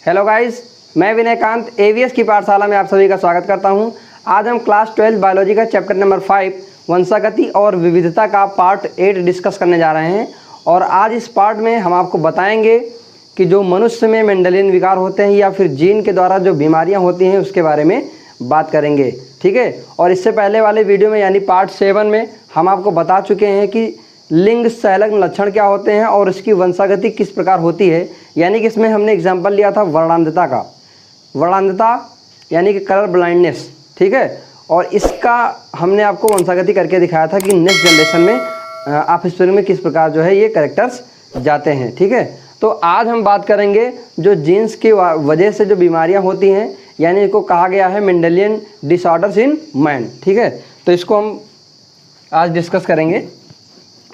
Hello guys, मैं Vinaykant ABS की पाठशाला में आप सभी का स्वागत करता हूं। आज हम क्लास 12 बायोलॉजी का चैप्टर नंबर 5 वंशागति और विविधता का पार्ट 8 डिस्कस करने जा रहे हैं। और आज इस पार्ट में हम आपको बताएंगे कि जो मनुष्य में मेंडेलियन विकार होते हैं या फिर जीन के द्वारा जो बीमारियां होती हैं उसके बारे में बात करेंगे, ठीक है। और इससे पहले वाले वीडियो में यानी पार्ट 7 में हम आपको बता चुके हैं कि लिंग संलग्न लक्षण क्या होते हैं और इसकी वंशागति किस प्रकार होती है। यानी कि इसमें हमने एग्जाम्पल लिया था वर्णांधता का, वर्णांधता यानी कि कलर ब्लाइंडनेस, ठीक है। और इसका हमने आपको वंशागति करके दिखाया था कि नेक्स्ट जनरेशन में ऑफस्प्रिंग में किस प्रकार जो है ये कैरेक्टर्स जाते हैं, ठीक है। तो आज हम बात करेंगे जो जीन्स की वजह से जो बीमारियां होती हैं, यानी इसको कहा गया है मेंडेलियन डिसऑर्डर्स इन मैन, ठीक है। तो इसको हम आज डिस्कस करेंगे।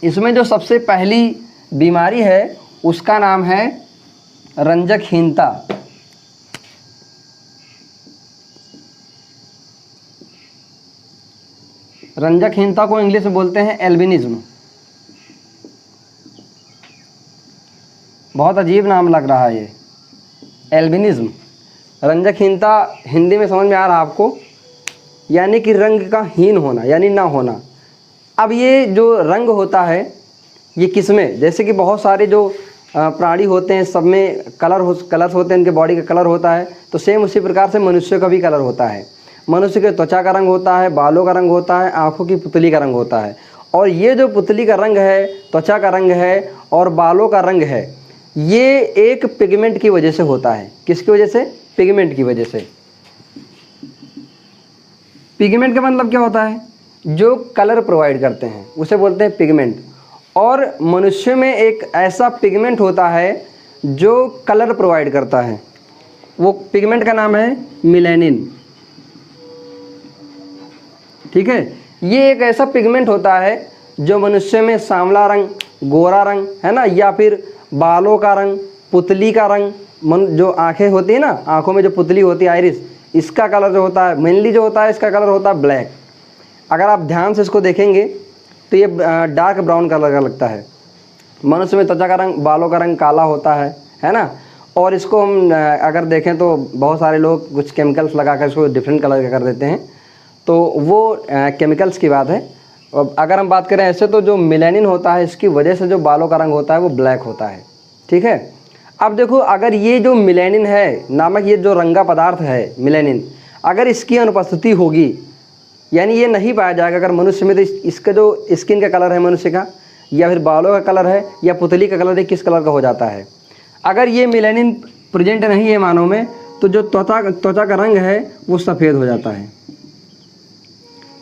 इसमें जो सबसे पहली बीमारी है उसका नाम है रंजकहीनता। रंजकहीनता को इंग्लिश में बोलते हैं एल्बिनिज्म। बहुत अजीब नाम लग रहा है ये, एल्बिनिज्म। रंजकहीनता हिंदी में समझ में आ रहा है आपको, यानी कि रंग का हीन होना यानी ना होना। अब ये जो रंग होता है ये किसमें, जैसे कि बहुत सारे जो प्राणी होते हैं सब में कलर्स होते हैं, इनके बॉडी का कलर होता है। तो सेम उसी प्रकार से मनुष्य का भी कलर होता है। मनुष्य के त्वचा का रंग होता है, बालों का रंग होता है, आँखों की पुतली का रंग होता है। और ये जो पुतली का रंग है, त्वचा का रंग है और बालों का रंग है, ये एक पिगमेंट की वजह से होता है। किसकी वजह से? पिगमेंट की वजह से। पिगमेंट का मतलब क्या होता है? जो कलर प्रोवाइड करते हैं उसे बोलते हैं पिगमेंट। और मनुष्य में एक ऐसा पिगमेंट होता है जो कलर प्रोवाइड करता है, वो पिगमेंट का नाम है मेलानिन, ठीक है। ये एक ऐसा पिगमेंट होता है जो मनुष्य में सांवला रंग, गोरा रंग है ना, या फिर बालों का रंग, पुतली का रंग, जो आंखें होती है ना, आंखों में जो पुतली होती है आइरिस, इसका कलर जो होता है मेनली जो होता है इसका कलर होता है ब्लैक। अगर आप ध्यान से इसको देखेंगे तो ये डार्क ब्राउन कलर का लगता है। मनुष्य में त्वचा का रंग, बालों का रंग काला होता है ना। और इसको हम अगर देखें तो बहुत सारे लोग कुछ केमिकल्स लगा कर इसको डिफरेंट कलर का कर देते हैं, तो वो केमिकल्स की बात है। अगर हम बात करें ऐसे तो जो मेलानिन होता है इसकी वजह से जो बालों का रंग होता है वो ब्लैक होता है, ठीक है। अब देखो, अगर ये जो मेलानिन है नामक ये जो रंगा पदार्थ है मेलानिन, अगर इसकी अनुपस्थिति होगी यानी ये नहीं पाया जाएगा अगर मनुष्य में, तो इसका जो स्किन का कलर है मनुष्य का, या फिर बालों का कलर है, या पुतली का कलर है, किस कलर का हो जाता है। अगर ये मेलानिन प्रेजेंट नहीं है मानव में, तो जो त्वचा का रंग है वो सफ़ेद हो जाता है।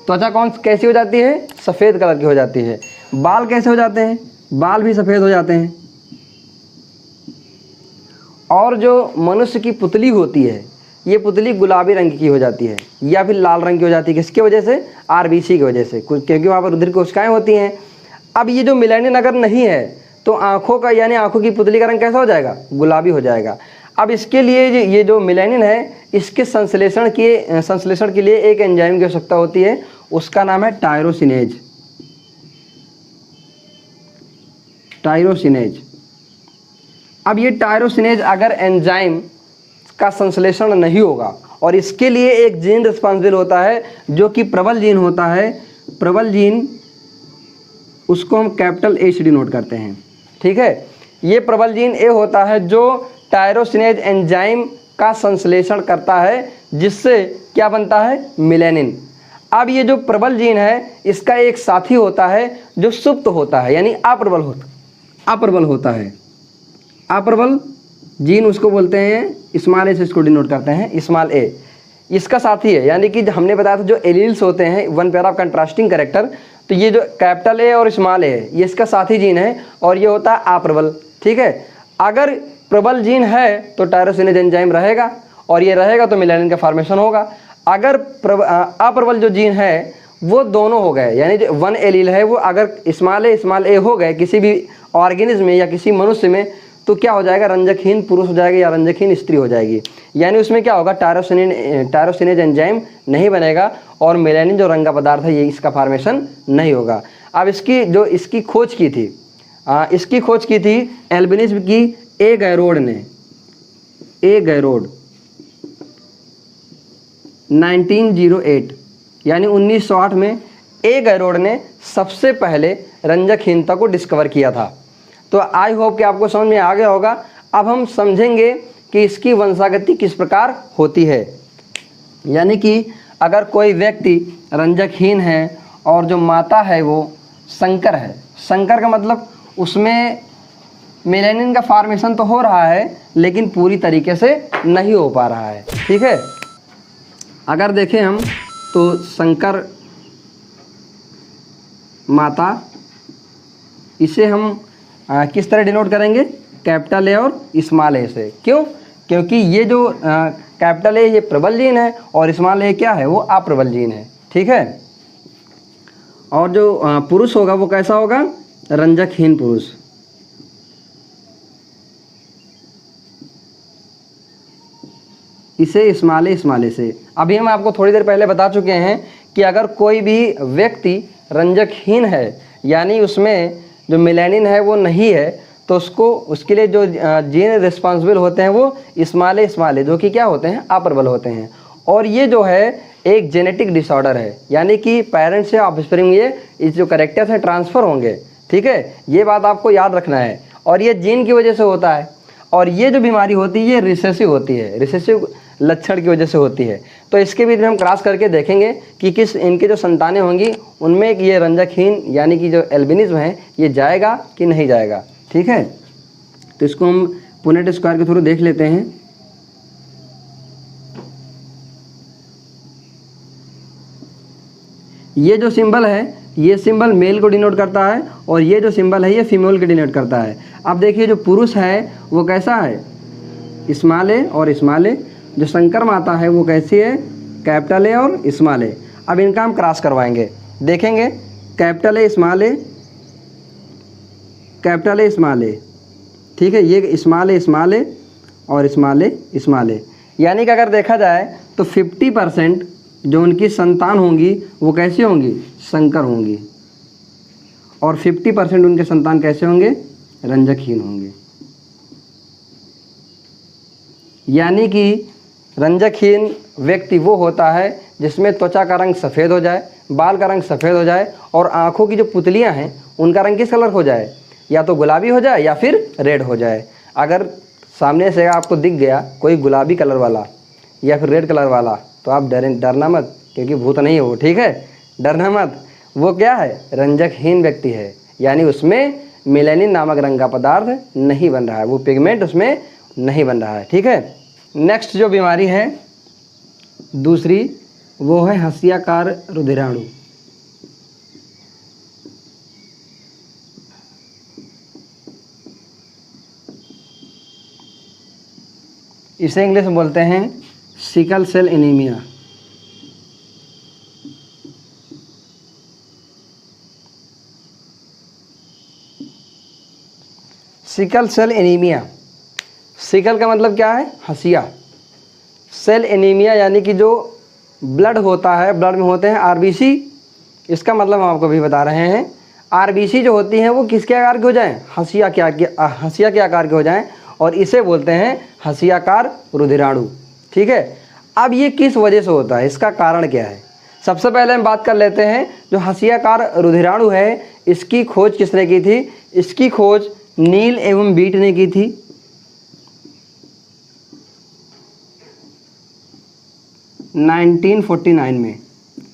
त्वचा कैसी हो जाती है? सफ़ेद कलर की हो जाती है। बाल कैसे हो जाते हैं? बाल भी सफ़ेद हो जाते हैं। और जो मनुष्य की पुतली होती है ये पुतली गुलाबी रंग की हो जाती है या फिर लाल रंग की हो जाती है। किसकी वजह से? आरबीसी की वजह से, क्योंकि वहाँ पर रुधिर कोशिकाएं होती हैं। अब ये जो मेलानिन अगर नहीं है तो आँखों का यानी आँखों की पुतली का रंग कैसा हो जाएगा? गुलाबी हो जाएगा। अब इसके लिए ये जो मेलानिन है इसके संश्लेषण के लिए एक एंजाइम की आवश्यकता होती है, उसका नाम है टायरोसिनेज। टायरोसिनेज। अब ये टायरोसिनेज अगर एंजाइम का संश्लेषण नहीं होगा, और इसके लिए एक जीन रिस्पॉन्सिबल होता है जो कि प्रबल जीन होता है। प्रबल जीन, उसको हम कैपिटल ए से डिनोट करते हैं, ठीक है। ये प्रबल जीन ए होता है जो टायरोसिनेज एंजाइम का संश्लेषण करता है, जिससे क्या बनता है? मेलानिन। अब ये जो प्रबल जीन है इसका एक साथी होता है जो सुप्त होता है यानी अप्रबल होता है। अप्रबल जीन उसको बोलते हैं, स्मॉल ए से इसको डिनोट करते हैं, स्मॉल ए। इसका साथी है, यानी कि हमने बताया था जो एलील्स होते हैं one pair of contrasting character, तो ये जो कैपिटल ए और स्मॉल ए है ये इसका साथी जीन है और ये होता है अप्रबल, ठीक है। अगर प्रबल जीन है तो टायरोसिनेज एंजाइम रहेगा और ये रहेगा तो मेलानिन का फॉर्मेशन होगा। अगर अप्रबल जो जीन है वो दोनों हो गए, यानी जो वन एलील है वो अगर स्मॉल ए हो गए किसी भी ऑर्गेनिज्म में या किसी मनुष्य में, तो क्या हो जाएगा? रंजकहीन पुरुष हो जाएगा या रंजकहीन स्त्री हो जाएगी। यानी उसमें क्या होगा? टायरोसिनेज एंजाइम नहीं बनेगा और मेलानिन जो रंगा पदार्थ है ये इसका फॉर्मेशन नहीं होगा। अब इसकी खोज की थी इसकी खोज की थी एल्बिनिज्म की ए गैरोड ने। ए गैरोड 1908 यानी 1908 में ए गैरोड ने सबसे पहले रंजकहीनता को डिस्कवर किया था। तो आई होप कि आपको समझ में आ गया होगा। अब हम समझेंगे कि इसकी वंशागति किस प्रकार होती है। यानी कि अगर कोई व्यक्ति रंजकहीन है और जो माता है वो संकर है, संकर का मतलब उसमें मेलानिन का फॉर्मेशन तो हो रहा है लेकिन पूरी तरीके से नहीं हो पा रहा है, ठीक है। अगर देखें हम तो संकर माता, इसे हम किस तरह डिनोट करेंगे, कैपिटल ए और स्मॉल ए से। क्यों? क्योंकि ये जो कैपिटल ए ये प्रबल जीन है और स्मॉल ए क्या है, वो अप्रबल जीन है, ठीक है। और जो पुरुष होगा वो कैसा होगा, रंजकहीन पुरुष। इसे स्मॉल ए से। अभी हम आपको थोड़ी देर पहले बता चुके हैं कि अगर कोई भी व्यक्ति रंजकहीन है यानी उसमें जो मेलानिन है वो नहीं है, तो उसके लिए जो जीन रिस्पॉन्सिबल होते हैं वो स्मॉल ए जो कि क्या होते हैं, अप्रबल होते हैं। और ये जो है एक जेनेटिक डिसऑर्डर है, यानी कि पेरेंट्स से ऑफस्प्रिंग ये इस जो कैरेक्टर्स हैं ट्रांसफ़र होंगे, ठीक है। ये बात आपको याद रखना है। और ये जीन की वजह से होता है। और ये जो बीमारी होती है ये रिसेसिव होती है, रिसेसिव लक्षण की वजह से होती है। तो इसके बीच में हम क्रॉस करके देखेंगे कि किस इनके जो संतानें होंगी उनमें ये रंजकहीन यानी कि जो एल्बिनिज्म है ये जाएगा कि नहीं जाएगा, ठीक है। तो इसको हम पुनेट स्क्वायर के थ्रू देख लेते हैं। ये जो सिंबल है ये सिंबल मेल को डिनोट करता है और ये जो सिंबल है ये फीमेल को डिनोट करता है। अब देखिए जो पुरुष है वो कैसा है, स्मॉल ए और स्मॉल ए। जो संकर माता है वो कैसी है, कैपिटल ए और स्मॉल ए। अब इनका हम क्रॉस करवाएंगे, देखेंगे capital A small A, capital A small A, ठीक है। ये स्मॉल ए और स्मॉल ए। यानी कि अगर देखा जाए तो 50% जो उनकी संतान होंगी वो कैसी होंगी, संकर होंगी। और 50% उनके संतान कैसे होंगे, रंजकहीन होंगे। यानी कि रंजकहीन व्यक्ति वो होता है जिसमें त्वचा का रंग सफ़ेद हो जाए, बाल का रंग सफ़ेद हो जाए और आँखों की जो पुतलियाँ हैं उनका रंग किस कलर हो जाए, या तो गुलाबी हो जाए या फिर रेड हो जाए। अगर सामने से आपको दिख गया कोई गुलाबी कलर वाला या फिर रेड कलर वाला तो आप डरना मत, क्योंकि भूत नहीं हो, ठीक है, डरना मत। वो क्या है, रंजकहीन व्यक्ति है, यानी उसमें मेलानिन नामक रंग का पदार्थ नहीं बन रहा है, वो पिगमेंट उसमें नहीं बन रहा है, ठीक है। नेक्स्ट जो बीमारी है दूसरी वो है हंसियाकार रुधिराणु। इसे इंग्लिश में बोलते हैं sickle cell anaemia. Sickle cell anaemia, sickle का मतलब क्या है, हंसिया। सेल एनीमिया यानी कि जो ब्लड होता है, ब्लड में होते हैं आरबीसी, इसका मतलब हम आपको अभी बता रहे हैं। आरबीसी जो होती हैं वो किसके आकार के हो जाएं, हंसिया के आकार के हो जाएं और इसे बोलते हैं हंसियाकार रुधिराणु, ठीक है। अब ये किस वजह से होता है, इसका कारण क्या है। सबसे पहले हम बात कर लेते हैं जो हंसियाकार रुधिराणु है इसकी खोज किसने की थी। इसकी खोज नील एवं बीट ने की थी। नाइनटीन 49 में,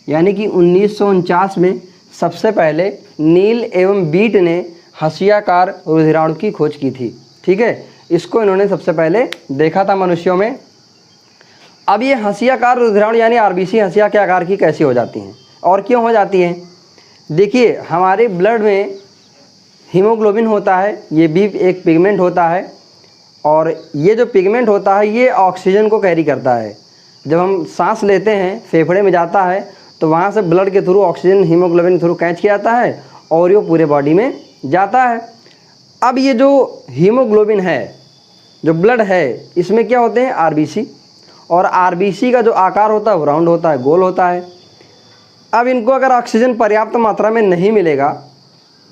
यानी कि 1949 में सबसे पहले नील एवं बीट ने हंसियाकार रुधिराणु की खोज की थी, ठीक है। इसको इन्होंने सबसे पहले देखा था मनुष्यों में। अब ये हंसियाकार रुधिराणु यानी आरबीसी हंसिया के आकार की कैसी हो जाती हैं और क्यों हो जाती हैं। देखिए हमारे ब्लड में हीमोग्लोबिन होता है, ये भी एक पिगमेंट होता है और ये जो पिगमेंट होता है ये ऑक्सीजन को कैरी करता है। जब हम सांस लेते हैं फेफड़े में जाता है तो वहाँ से ब्लड के थ्रू ऑक्सीजन हीमोग्लोबिन के थ्रू कैच किया जाता है और ये पूरे बॉडी में जाता है। अब ये जो हीमोग्लोबिन है, जो ब्लड है, इसमें क्या होते हैं आरबीसी, और आरबीसी का जो आकार होता है वो राउंड होता है, गोल होता है। अब इनको अगर ऑक्सीजन पर्याप्त मात्रा में नहीं मिलेगा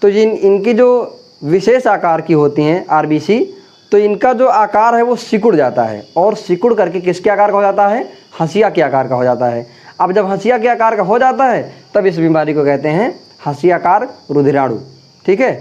तो इनकी जो विशेष आकार की होती हैं आरबीसी, तो इनका जो आकार है वो सिकुड़ जाता है, और सिकुड़ करके किसके आकार का हो जाता है? हंसिया के आकार का हो जाता है। अब जब हंसिया के आकार का हो जाता है तब इस बीमारी को कहते हैं हंसियाकार रुधिराणु। ठीक है,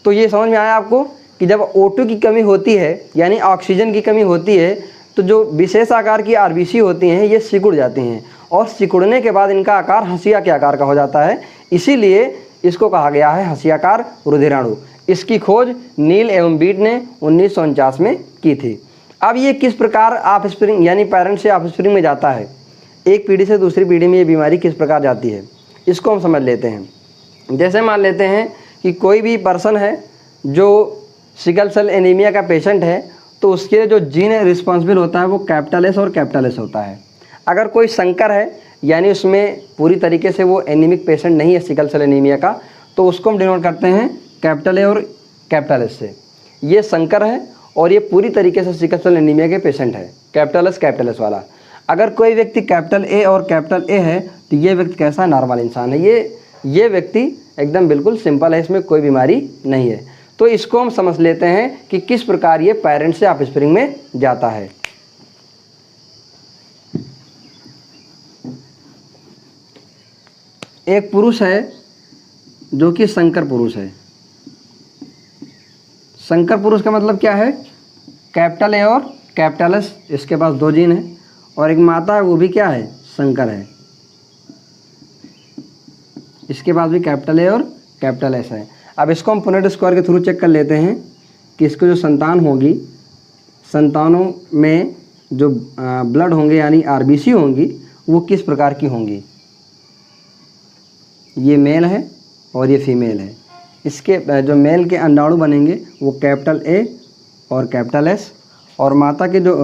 तो ये समझ में आया आपको कि जब O2 की कमी होती है यानी ऑक्सीजन की कमी होती है तो जो विशेष आकार की आरबीसी होती हैं ये सिकुड़ जाती हैं, और सिकुड़ने के बाद इनका आकार हंसिया के आकार का हो जाता है, इसीलिए इसको कहा गया है हंसियाकार रुधिराणु। इसकी खोज नील एवं बीट ने 1949 में की थी। अब ये किस प्रकार ऑफस्प्रिंग यानी पेरेंट से ऑफस्प्रिंग में जाता है, एक पीढ़ी से दूसरी पीढ़ी में ये बीमारी किस प्रकार जाती है, इसको हम समझ लेते हैं। जैसे मान लेते हैं कि कोई भी पर्सन है जो सिकल सेल एनीमिया का पेशेंट है, तो उसके जो जीन रिस्पॉन्सिबल होता है वो कैपिटल एस और कैपिटल एस होता है। अगर कोई संकर है यानी उसमें पूरी तरीके से वो एनीमिक पेशेंट नहीं है सिकल सेल एनीमिया का, तो उसको हम डिनोट करते हैं कैपिटल ए और कैपिटल एस से। ये संकर है और ये पूरी तरीके से सिकल सेल एनीमिया के पेशेंट है, कैपिटल एस वाला। अगर कोई व्यक्ति कैपिटल ए और कैपिटल ए है तो ये व्यक्ति कैसा नॉर्मल इंसान है, ये व्यक्ति एकदम बिल्कुल सिंपल है, इसमें कोई बीमारी नहीं है। तो इसको हम समझ लेते हैं कि किस प्रकार ये पेरेंट से ऑफस्प्रिंग में जाता है। एक पुरुष है जो कि संकर पुरुष है। संकर पुरुष का मतलब क्या है? कैपिटल ए और कैपिटल एस, इसके पास 2 जीन है, और एक माता है वो भी क्या है? संकर है, इसके पास भी कैपिटल ए और कैपिटल एस है। अब इसको हम पुनेट स्क्वायर के थ्रू चेक कर लेते हैं कि इसको जो संतान होगी, संतानों में जो ब्लड होंगे यानी आरबीसी होंगी वो किस प्रकार की होंगी। ये मेल है और ये फीमेल है। इसके जो मेल के अंडाणु बनेंगे वो कैपिटल ए और कैपिटल एस, और माता के जो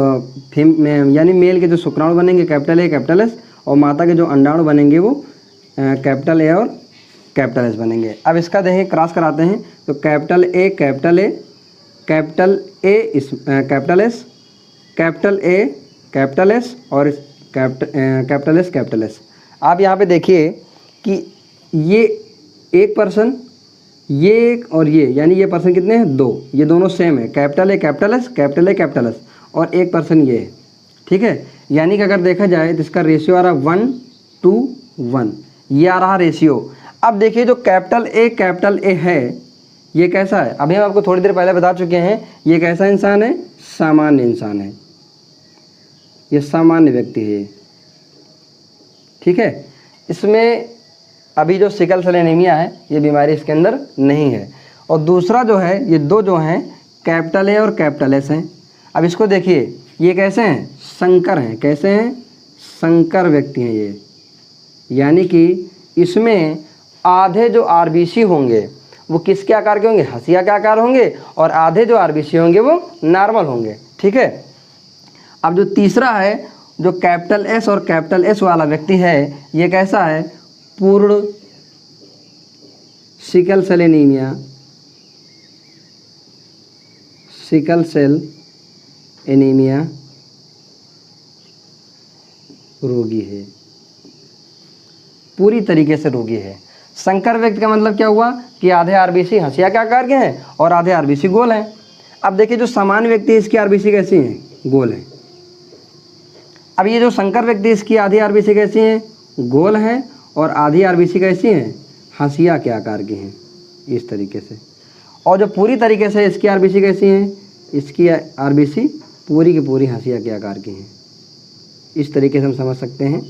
यानी मेल के जो शुक्राणु बनेंगे कैपिटल ए कैपिटल एस, और माता के जो अंडाणु बनेंगे वो कैपिटल ए और कैपिटल एस बनेंगे। अब इसका देखें क्रॉस कराते हैं तो capital A capital A, capital A capital S, capital A capital S और कैपिटल एस कैपिटल एस। आप यहाँ पे देखिए कि ये एक पर्सन, ये एक और ये, यानी ये पर्सन कितने हैं? 2, ये दोनों सेम है, capital A capital S, capital A capital S, और एक पर्सन ये है। ठीक है, यानी कि अगर देखा जाए तो इसका रेशियो आ रहा 1:1, ये आ रहा रेशियो। अब देखिए जो कैपिटल ए है ये कैसा है? अभी हम आपको थोड़ी देर पहले बता चुके हैं ये कैसा इंसान है? सामान्य इंसान है, ये सामान्य व्यक्ति है। ठीक है, इसमें अभी जो सिकल सेल एनीमिया है ये बीमारी इसके अंदर नहीं है। और दूसरा जो है, ये 2 जो हैं कैपिटल ए और कैपिटल एस हैं। अब इसको देखिए ये कैसे हैं? संकर हैं। कैसे हैं? संकर व्यक्ति हैं ये, यानी कि इसमें आधे जो आरबीसी होंगे वो किसके आकार के होंगे? हंसिया के आकार होंगे, और आधे जो आरबीसी होंगे वो नॉर्मल होंगे। ठीक है, अब जो तीसरा है जो कैपिटल एस और कैपिटल एस वाला व्यक्ति है ये कैसा है? पूर्ण sickle cell anaemia, sickle cell anaemia रोगी है, पूरी तरीके से रोगी है। संकर व्यक्ति का मतलब क्या हुआ कि आधे आरबीसी हंसिया के आकार के हैं और आधे आरबीसी गोल हैं। अब देखिए जो सामान्य व्यक्ति है इसकी आरबीसी कैसी है? गोल है। अब ये जो संकर व्यक्ति इसकी आधी आरबीसी कैसी है? गोल है, और आधी आरबीसी कैसी हैं? हंसिया के आकार की हैं, इस तरीके से। और जो पूरी तरीके से इसकी आरबीसी कैसी हैं? इसकी आरबीसी पूरी की पूरी हंसिया के आकार की हैं। इस तरीके से हम समझ सकते हैं।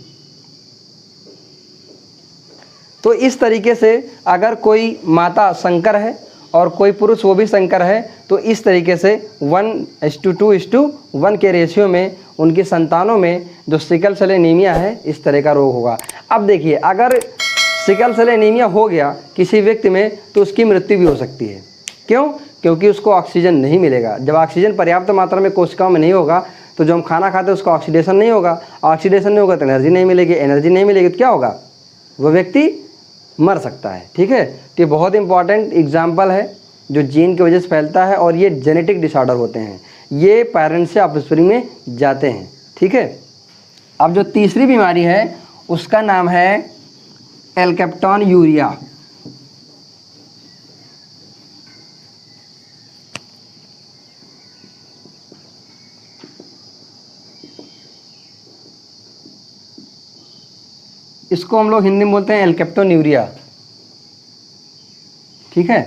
तो इस तरीके से अगर कोई माता संकर है और कोई पुरुष वो भी संकर है तो इस तरीके से 1:2:1 के रेशियो में उनकी संतानों में जो सिकल सेल एनीमिया है इस तरह का रोग होगा। अब देखिए अगर सिकल सेल एनीमिया हो गया किसी व्यक्ति में तो उसकी मृत्यु भी हो सकती है। क्यों? क्योंकि उसको ऑक्सीजन नहीं मिलेगा। जब ऑक्सीजन पर्याप्त मात्रा में कोशिकाओं में नहीं होगा तो जो हम खाना खाते हैं उसका ऑक्सीडेशन नहीं होगा, ऑक्सीडेशन नहीं होगा तो एनर्जी नहीं मिलेगी, एनर्जी नहीं मिलेगी तो क्या होगा? वो व्यक्ति मर सकता है। ठीक है, तो ये बहुत इंपॉर्टेंट एग्जाम्पल है जो जीन की वजह से फैलता है, और ये जेनेटिक डिसऑर्डर होते हैं, ये पेरेंट्स से ऑफस्प्रिंग में जाते हैं। ठीक है, अब जो तीसरी बीमारी है उसका नाम है एल्केप्टोन्यूरिया। इसको हम लोग हिंदी में बोलते हैं एल्केप्टोन्यूरिया। ठीक है,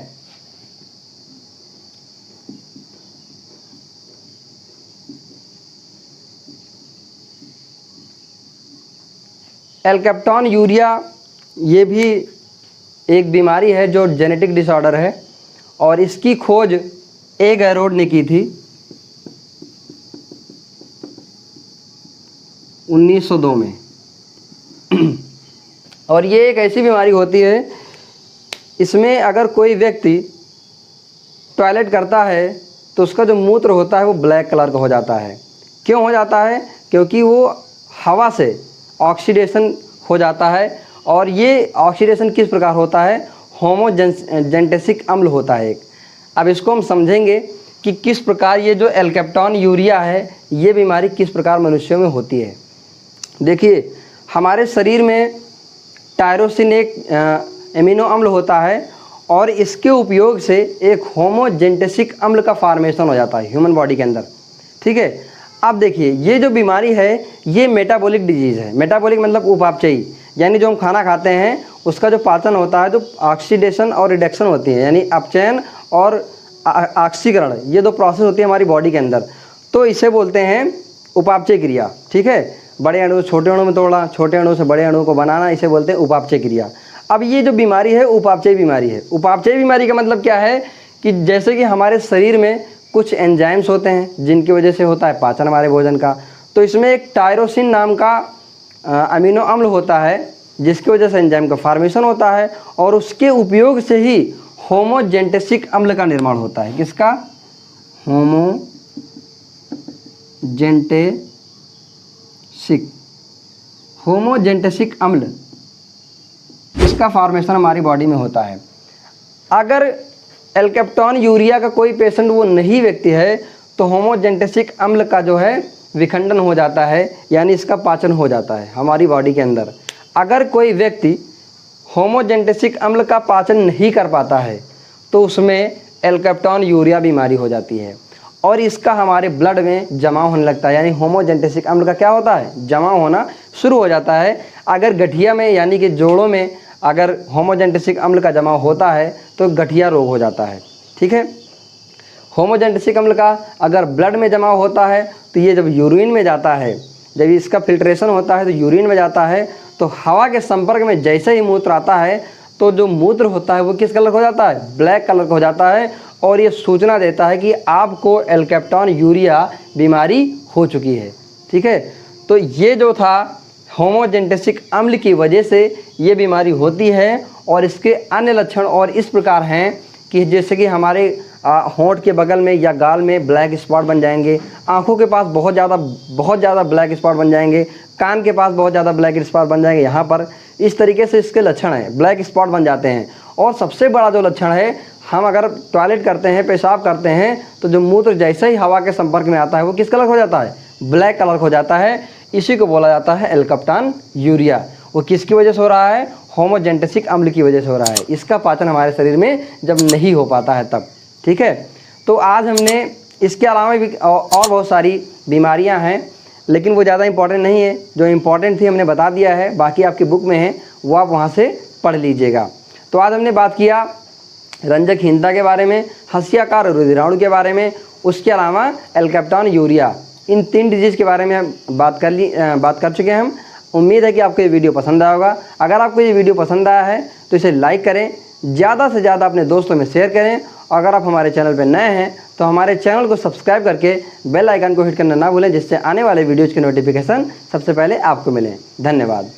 एल्केप्टोन्यूरिया ये भी एक बीमारी है जो जेनेटिक डिसऑर्डर है, और इसकी खोज ए गैरोड ने की थी 1902 में। और ये एक ऐसी बीमारी होती है, इसमें अगर कोई व्यक्ति टॉयलेट करता है तो उसका जो मूत्र होता है वो ब्लैक कलर का हो जाता है। क्यों हो जाता है? क्योंकि वो हवा से ऑक्सीडेशन हो जाता है, और ये ऑक्सीडेशन किस प्रकार होता है? होमोजेंटेसिक अम्ल होता है एक। अब इसको हम समझेंगे कि किस प्रकार ये जो एल्केप्टोन्यूरिया है ये बीमारी किस प्रकार मनुष्यों में होती है। देखिए, हमारे शरीर में टायरोसिन एक एमिनो अम्ल होता है, और इसके उपयोग से एक होमोजेंटेसिक अम्ल का फॉर्मेशन हो जाता है ह्यूमन बॉडी के अंदर। ठीक है, अब देखिए ये जो बीमारी है ये मेटाबॉलिक डिजीज़ है। मेटाबॉलिक मतलब उपापचयी, यानी जो हम खाना खाते हैं उसका जो पाचन होता है, जो ऑक्सीडेशन और रिडक्शन होती है, यानी अपचयन और ऑक्सीकरण, ये दो प्रोसेस होती है हमारी बॉडी के अंदर, तो इसे बोलते हैं उपापचय क्रिया। ठीक है, बड़े अणु छोटे अणु में तोड़ना, छोटे अणु से बड़े अणु को बनाना, इसे बोलते हैं उपापचय क्रिया। अब ये जो बीमारी है उपापचयी बीमारी है। उपापचयी बीमारी का मतलब क्या है कि जैसे कि हमारे शरीर में कुछ एंजाइम्स होते हैं जिनकी वजह से होता है पाचन हमारे भोजन का, तो इसमें एक टायरोसिन नाम का अमीनो अम्ल होता है जिसकी वजह से एंजाइम का फॉर्मेशन होता है, और उसके उपयोग से ही होमोजेंटेसिक अम्ल का निर्माण होता है। किसका? होमोजेंटेसिक अम्ल, इसका फॉर्मेशन हमारी बॉडी में होता है। अगर एल्केप्टोन्यूरिया का कोई पेशेंट वो नहीं व्यक्ति है तो होमोजेंटेसिक अम्ल का जो है विखंडन हो जाता है, यानी इसका पाचन हो जाता है हमारी बॉडी के अंदर। अगर कोई व्यक्ति होमोजेंटेसिक अम्ल का पाचन नहीं कर पाता है तो उसमें एल्केप्टोन्यूरिया बीमारी हो जाती है, और इसका हमारे ब्लड में जमाव होने लगता है, यानी होमोजेंटेसिक अम्ल का क्या होता है? जमाव होना शुरू हो जाता है। अगर गठिया में यानी कि जोड़ों में अगर होमोजेंटेसिक अम्ल का जमाव होता है तो गठिया रोग हो जाता है। ठीक है, होमोजेंटेसिक अम्ल का अगर ब्लड में जमाव होता है तो ये जब यूरिन में जाता है, जब इसका फिल्ट्रेशन होता है तो यूरिन में जाता है, तो हवा के संपर्क में जैसे ही मूत्र आता है तो जो मूत्र होता है वो किस कलर का हो जाता है? ब्लैक कलर का हो जाता है, और ये सूचना देता है कि आपको एल्केप्टोन्यूरिया बीमारी हो चुकी है। ठीक है, तो ये जो था होमोजेंटेसिक अम्ल की वजह से ये बीमारी होती है, और इसके अन्य लक्षण और इस प्रकार हैं कि जैसे कि हमारे होंठ के बगल में या गाल में ब्लैक स्पॉट बन जाएंगे, आँखों के पास बहुत ज़्यादा ब्लैक स्पॉट बन जाएंगे, कान के पास बहुत ज़्यादा ब्लैक स्पॉट बन जाएंगे यहाँ पर। इस तरीके से इसके लक्षण हैं, ब्लैक स्पॉट बन जाते हैं। और सबसे बड़ा जो लक्षण है, हम अगर टॉयलेट करते हैं, पेशाब करते हैं, तो जो मूत्र जैसे ही हवा के संपर्क में आता है वो किस कलर हो जाता है? ब्लैक कलर हो जाता है। इसी को बोला जाता है एल्केप्टोन्यूरिया। वो किसकी वजह से हो रहा है? होमोजेंटेसिक अम्ल की वजह से हो रहा है। इसका पाचन हमारे शरीर में जब नहीं हो पाता है तब। ठीक है, तो आज हमने इसके अलावा भी और बहुत सारी बीमारियां हैं, लेकिन वो ज़्यादा इंपॉर्टेंट नहीं है। जो इम्पॉर्टेंट थी हमने बता दिया है, बाकी आपकी बुक में है, वो आप वहाँ से पढ़ लीजिएगा। तो आज हमने बात किया रंजकहीनता के बारे में, हंसियाकार रुधिराणु के बारे में, उसके अलावा एल्केप्टोन्यूरिया, इन 3 डिजीज़ के बारे में हम बात कर चुके हैं हम। उम्मीद है कि आपको ये वीडियो पसंद आया होगा। अगर आपको ये वीडियो पसंद आया है तो इसे लाइक करें, ज़्यादा से ज़्यादा अपने दोस्तों में शेयर करें, और अगर आप हमारे चैनल पर नए हैं तो हमारे चैनल को सब्सक्राइब करके बेल आइकन को हिट करना ना भूलें, जिससे आने वाले वीडियोज़ के नोटिफिकेशन सबसे पहले आपको मिलें। धन्यवाद।